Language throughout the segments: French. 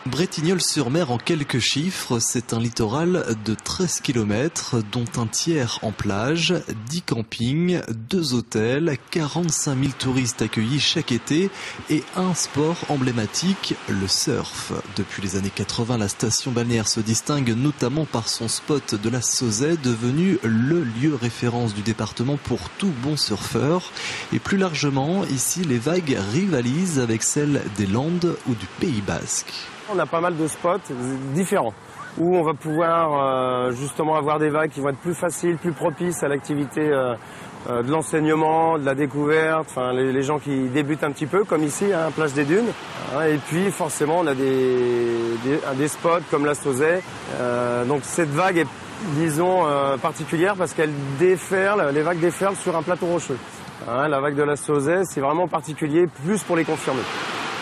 Bretignolles-sur-Mer en quelques chiffres, c'est un littoral de 13 km, dont un tiers en plage, 10 campings, 2 hôtels, 45 000 touristes accueillis chaque été et un sport emblématique, le surf. Depuis les années 80, la station balnéaire se distingue notamment par son spot de la Sauzet, devenu le lieu référence du département pour tout bon surfeur. Et plus largement, ici, les vagues rivalisent avec celles des Landes ou du Pays Basque. On a pas mal de spots différents où on va pouvoir justement avoir des vagues qui vont être plus faciles, plus propices à l'activité de l'enseignement, de la découverte, enfin les gens qui débutent un petit peu comme ici, hein, Plage des Dunes. Et puis forcément on a des spots comme la Sauzet. Donc cette vague est disons particulière parce qu'elle déferle, les vagues déferlent sur un plateau rocheux. La vague de la Sauzet c'est vraiment particulier, plus pour les confirmés.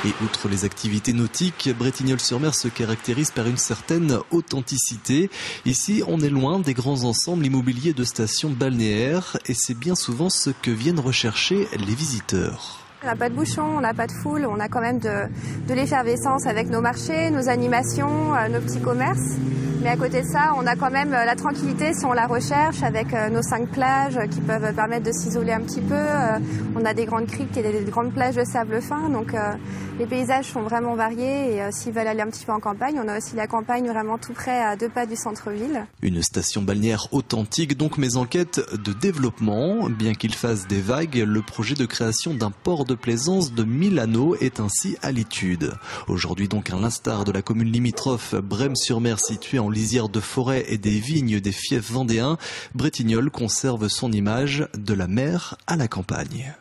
Et outre les activités nautiques, Bretignolles-sur-Mer se caractérise par une certaine authenticité. Ici, on est loin des grands ensembles immobiliers de stations balnéaires et c'est bien souvent ce que viennent rechercher les visiteurs. On n'a pas de bouchons, on n'a pas de foule, on a quand même de l'effervescence avec nos marchés, nos animations, nos petits commerces. Mais à côté de ça, on a quand même la tranquillité si on la recherche avec nos 5 plages qui peuvent permettre de s'isoler un petit peu. On a des grandes criques et des grandes plages de sable fin, donc les paysages sont vraiment variés et s'ils veulent aller un petit peu en campagne, on a aussi la campagne vraiment tout près à 2 pas du centre-ville. Une station balnéaire authentique donc, mais en quête de développement. Bien qu'il fasse des vagues, le projet de création d'un port de plaisance de 1000 anneaux est ainsi à l'étude. Aujourd'hui donc, à l'instar de la commune limitrophe Brême-sur-Mer située en lisière de forêt et des vignes des fiefs vendéens, Bretignolles conserve son image de la mer à la campagne.